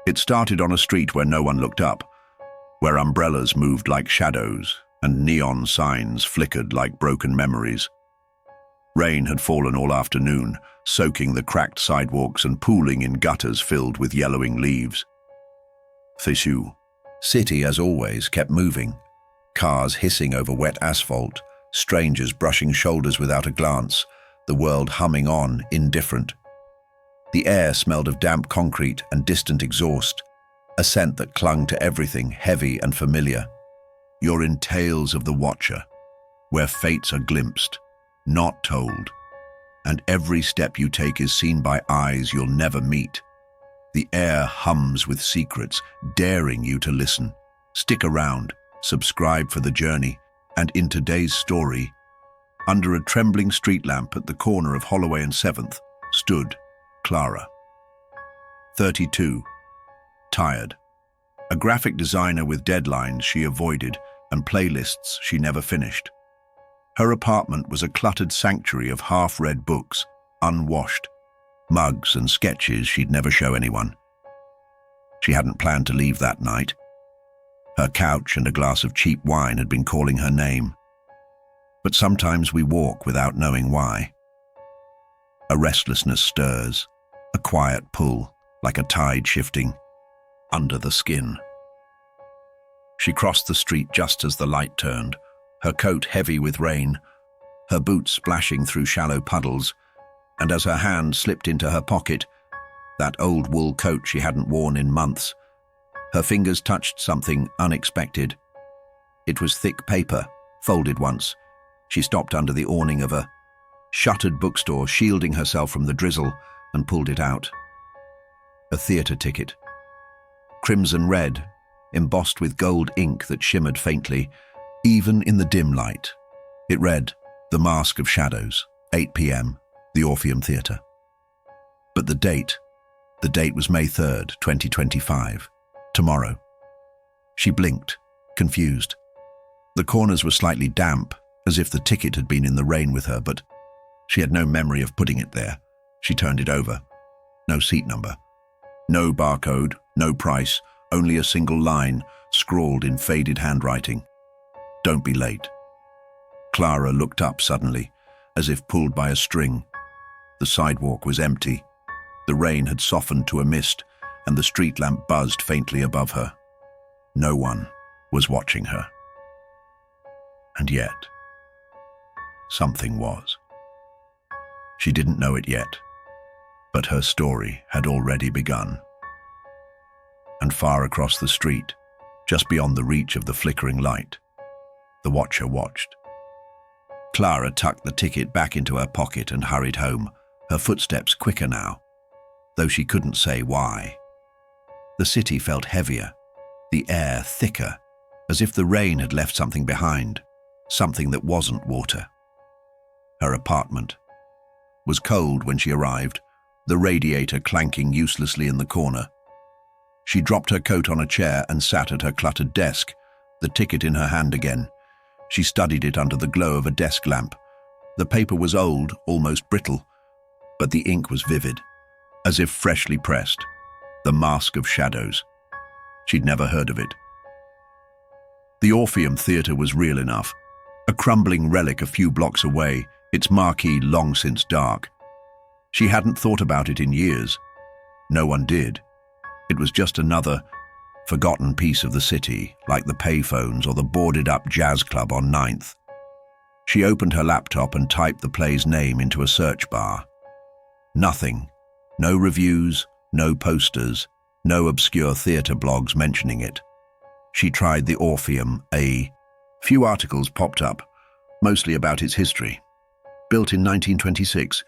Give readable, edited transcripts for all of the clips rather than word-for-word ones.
It started on a street where no one looked up, where umbrellas moved like shadows and neon signs flickered like broken memories. Rain had fallen all afternoon, soaking the cracked sidewalks and pooling in gutters filled with yellowing leaves. Thishu. City, as always, kept moving. Cars hissing over wet asphalt, strangers brushing shoulders without a glance, the world humming on, indifferent. The air smelled of damp concrete and distant exhaust, a scent that clung to everything, heavy and familiar. You're in Tales of the Watcher, where fates are glimpsed, not told, and every step you take is seen by eyes you'll never meet. The air hums with secrets, daring you to listen. Stick around, subscribe for the journey, and in today's story, under a trembling street lamp at the corner of Holloway and 7th, stood Clara. 32. Tired. A graphic designer with deadlines she avoided and playlists she never finished. Her apartment was a cluttered sanctuary of half-read books, unwashed, mugs and sketches she'd never show anyone. She hadn't planned to leave that night. Her couch and a glass of cheap wine had been calling her name. But sometimes we walk without knowing why. A restlessness stirs, a quiet pull, like a tide shifting, under the skin. She crossed the street just as the light turned, her coat heavy with rain, her boots splashing through shallow puddles, and as her hand slipped into her pocket, that old wool coat she hadn't worn in months, her fingers touched something unexpected. It was thick paper, folded once. She stopped under the awning of a shuttered bookstore, shielding herself from the drizzle, and pulled it out. A theatre ticket. Crimson red, embossed with gold ink that shimmered faintly, even in the dim light. It read, "The Mask of Shadows, 8 p.m., the Orpheum Theatre." But the date was May 3rd, 2025, tomorrow. She blinked, confused. The corners were slightly damp, as if the ticket had been in the rain with her, but she had no memory of putting it there. She turned it over. No seat number. No barcode, no price, only a single line, scrawled in faded handwriting. "Don't be late." Clara looked up suddenly, as if pulled by a string. The sidewalk was empty. The rain had softened to a mist, and the street lamp buzzed faintly above her. No one was watching her. And yet, something was. She didn't know it yet, but her story had already begun. And far across the street, just beyond the reach of the flickering light, the watcher watched. Clara tucked the ticket back into her pocket and hurried home, her footsteps quicker now, though she couldn't say why. The city felt heavier, the air thicker, as if the rain had left something behind, something that wasn't water. Her apartment was cold when she arrived, the radiator clanking uselessly in the corner. She dropped her coat on a chair and sat at her cluttered desk, the ticket in her hand again. She studied it under the glow of a desk lamp. The paper was old, almost brittle, but the ink was vivid, as if freshly pressed. The Mask of Shadows. She'd never heard of it. The Orpheum Theatre was real enough, a crumbling relic a few blocks away, its marquee long since dark. She hadn't thought about it in years. No one did. It was just another forgotten piece of the city, like the payphones or the boarded-up jazz club on 9th. She opened her laptop and typed the play's name into a search bar. Nothing. No reviews, no posters, no obscure theatre blogs mentioning it. She tried the Orpheum. A few articles popped up, mostly about its history. Built in 1926,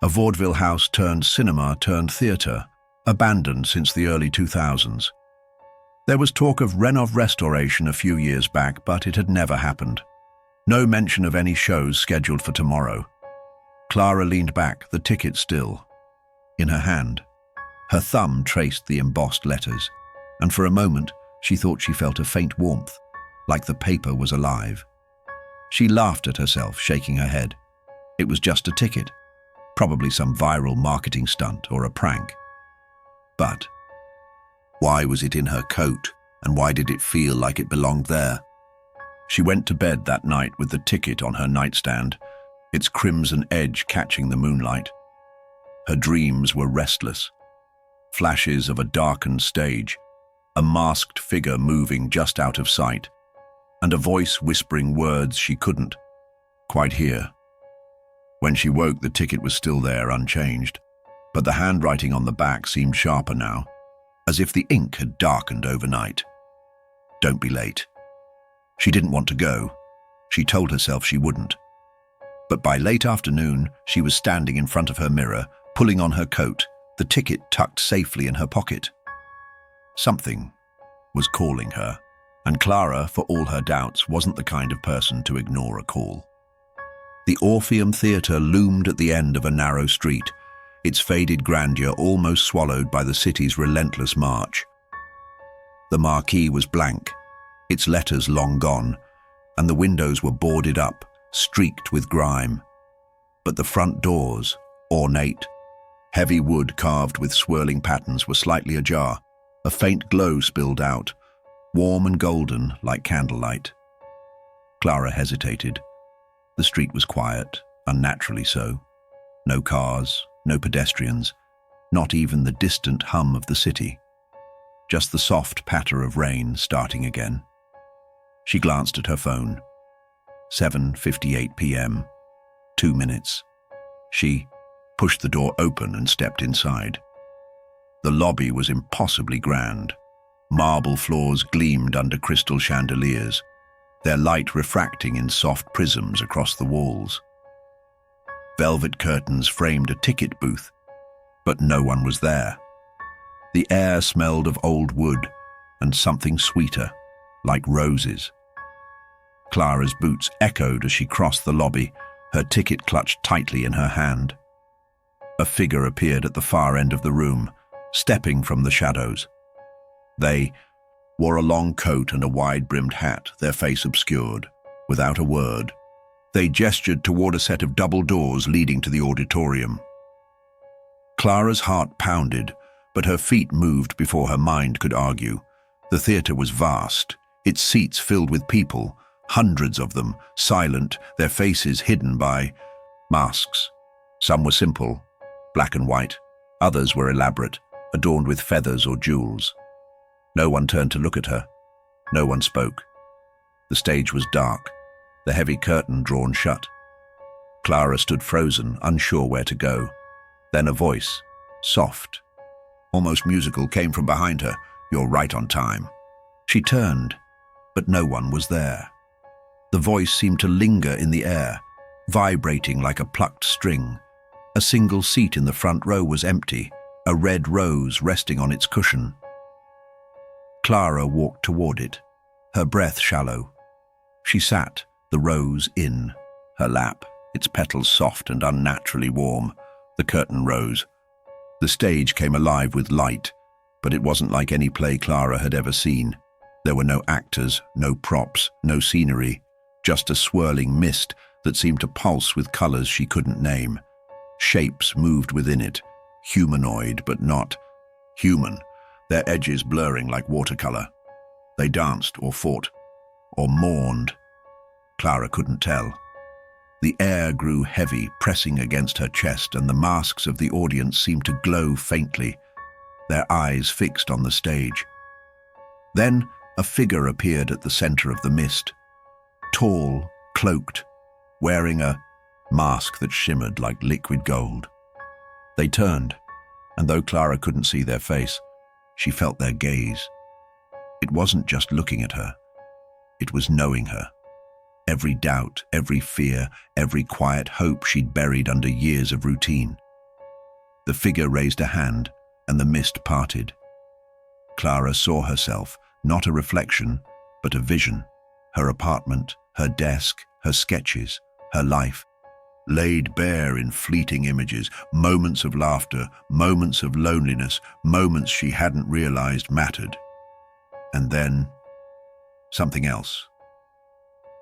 a vaudeville house turned cinema turned theatre, abandoned since the early 2000s. There was talk of restoration a few years back, but it had never happened. No mention of any shows scheduled for tomorrow. Clara leaned back, the ticket still in her hand. Her thumb traced the embossed letters, and for a moment she thought she felt a faint warmth, like the paper was alive. She laughed at herself, shaking her head. It was just a ticket, probably some viral marketing stunt or a prank. But Why was it in her coat, and why did it feel like it belonged there? She went to bed that night with the ticket on her nightstand, its crimson edge catching the moonlight. Her dreams were restless. Flashes of a darkened stage, a masked figure moving just out of sight, and a voice whispering words she couldn't quite hear. When she woke, the ticket was still there, unchanged, but the handwriting on the back seemed sharper now, as if the ink had darkened overnight. Don't be late. She didn't want to go. She told herself she wouldn't. But by late afternoon, she was standing in front of her mirror, pulling on her coat, the ticket tucked safely in her pocket. Something was calling her, and Clara, for all her doubts, wasn't the kind of person to ignore a call. The Orpheum Theatre loomed at the end of a narrow street, its faded grandeur almost swallowed by the city's relentless march. The marquee was blank, its letters long gone, and the windows were boarded up, streaked with grime. But the front doors, ornate, heavy wood carved with swirling patterns, were slightly ajar. A faint glow spilled out, warm and golden like candlelight. Clara hesitated. The street was quiet, unnaturally so. No cars, no pedestrians, not even the distant hum of the city. Just the soft patter of rain starting again. She glanced at her phone. 7:58 p.m. 2 minutes. She pushed the door open and stepped inside. The lobby was impossibly grand. Marble floors gleamed under crystal chandeliers, their light refracting in soft prisms across the walls. Velvet curtains framed a ticket booth, but no one was there. The air smelled of old wood and something sweeter, like roses. Clara's boots echoed as she crossed the lobby, her ticket clutched tightly in her hand. A figure appeared at the far end of the room, stepping from the shadows. They wore a long coat and a wide-brimmed hat, their face obscured. Without a word, they gestured toward a set of double doors leading to the auditorium. Clara's heart pounded, but her feet moved before her mind could argue. The theatre was vast, its seats filled with people, hundreds of them, silent, their faces hidden by masks. Some were simple, black and white. Others were elaborate, adorned with feathers or jewels. No one turned to look at her. No one spoke. The stage was dark, the heavy curtain drawn shut. Clara stood frozen, unsure where to go. Then a voice, soft, almost musical, came from behind her. "You're right on time." She turned, but no one was there. The voice seemed to linger in the air, vibrating like a plucked string. A single seat in the front row was empty, a red rose resting on its cushion. Clara walked toward it, her breath shallow. She sat, the rose in her lap, its petals soft and unnaturally warm. The curtain rose. The stage came alive with light, but it wasn't like any play Clara had ever seen. There were no actors, no props, no scenery, just a swirling mist that seemed to pulse with colors she couldn't name. Shapes moved within it, humanoid but not human, their edges blurring like watercolor. They danced or fought or mourned. Clara couldn't tell. The air grew heavy, pressing against her chest, and the masks of the audience seemed to glow faintly, their eyes fixed on the stage. Then a figure appeared at the center of the mist, tall, cloaked, wearing a mask that shimmered like liquid gold. They turned, and though Clara couldn't see their face, she felt their gaze. It wasn't just looking at her, it was knowing her. Every doubt, every fear, every quiet hope she'd buried under years of routine. The figure raised a hand, and the mist parted. Clara saw herself, not a reflection, but a vision. Her apartment, her desk, her sketches, her life, laid bare in fleeting images, moments of laughter, moments of loneliness, moments she hadn't realized mattered. And then, something else.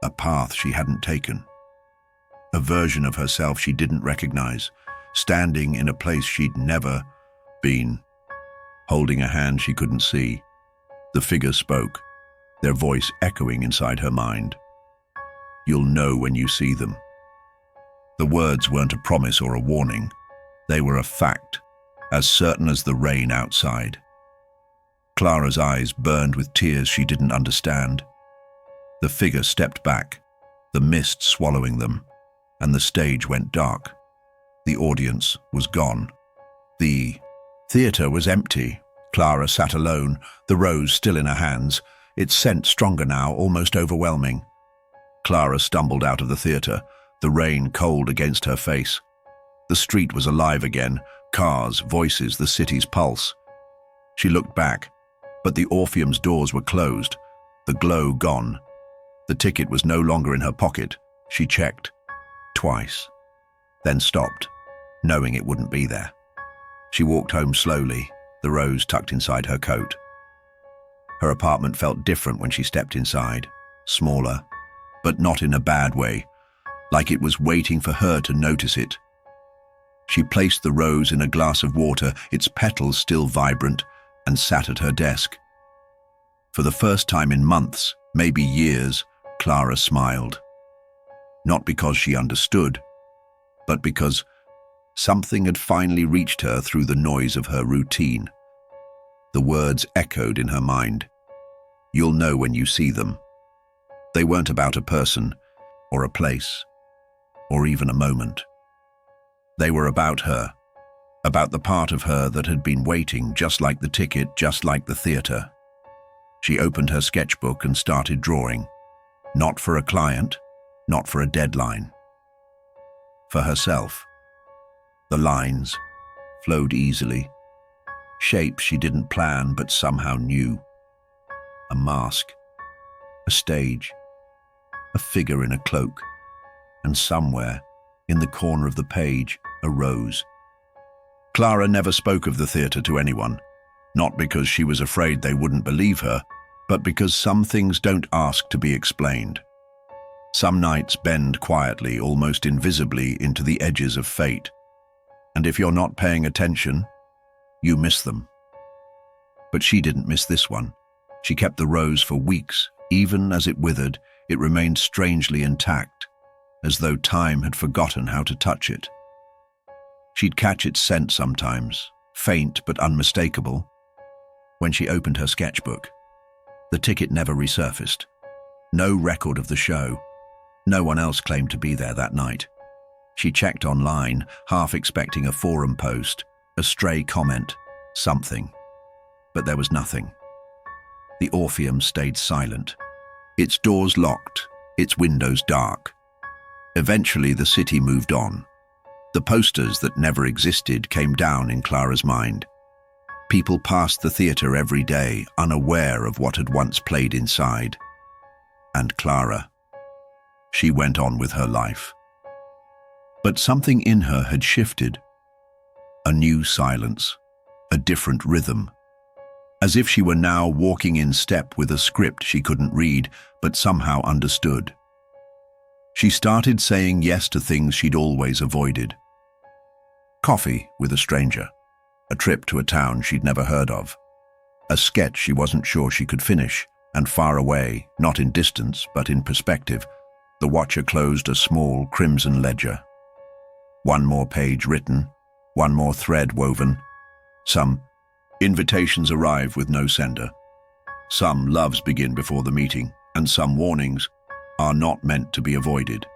A path she hadn't taken. A version of herself she didn't recognize, standing in a place she'd never been. holding a hand she couldn't see. The figure spoke, their voice echoing inside her mind. "You'll know when you see them." The words weren't a promise or a warning. They were a fact, as certain as the rain outside. Clara's eyes burned with tears she didn't understand. The figure stepped back, the mist swallowing them, and the stage went dark. The audience was gone. The theatre was empty. Clara sat alone, the rose still in her hands, its scent stronger now, almost overwhelming. Clara stumbled out of the theatre, the rain cold against her face. The street was alive again, cars, voices, the city's pulse. She looked back, but the Orpheum's doors were closed, the glow gone. The ticket was no longer in her pocket. She checked twice, then stopped, knowing it wouldn't be there. She walked home slowly, the rose tucked inside her coat. Her apartment felt different when she stepped inside, smaller, but not in a bad way, like it was waiting for her to notice it. She placed the rose in a glass of water, its petals still vibrant, and sat at her desk. For the first time in months, maybe years, Clara smiled. Not because she understood, but because something had finally reached her through the noise of her routine. The words echoed in her mind. "You'll know when you see them." They weren't about a person, or a place, or even a moment. They were about her, about the part of her that had been waiting, just like the ticket, just like the theatre. She opened her sketchbook and started drawing. Not for a client, not for a deadline. For herself. The lines flowed easily. Shapes she didn't plan but somehow knew. A mask, a stage, a figure in a cloak, and somewhere, in the corner of the page, a rose. Clara never spoke of the theatre to anyone, not because she was afraid they wouldn't believe her, but because some things don't ask to be explained. Some nights bend quietly, almost invisibly, into the edges of fate. And if you're not paying attention, you miss them. But she didn't miss this one. She kept the rose for weeks. Even as it withered, it remained strangely intact, as though time had forgotten how to touch it. She'd catch its scent sometimes, faint but unmistakable. When she opened her sketchbook, the ticket never resurfaced. No record of the show. No one else claimed to be there that night. She checked online, half expecting a forum post, a stray comment, something. But there was nothing. The Orpheum stayed silent, its doors locked, its windows dark. Eventually the city moved on. The posters that never existed came down in Clara's mind. People passed the theatre every day, unaware of what had once played inside. And Clara. She went on with her life. But something in her had shifted. A new silence, a different rhythm. As if she were now walking in step with a script she couldn't read, but somehow understood. She started saying yes to things she'd always avoided. Coffee with a stranger, a trip to a town she'd never heard of, a sketch she wasn't sure she could finish, and far away, not in distance, but in perspective, the watcher closed a small crimson ledger. One more page written, one more thread woven. Some invitations arrive with no sender. Some loves begin before the meeting, and some warnings are not meant to be avoided.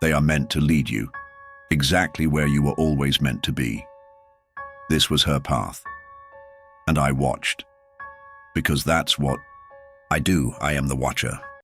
They are meant to lead you, exactly where you were always meant to be. This was her path. And I watched. Because that's what I do. I am the watcher.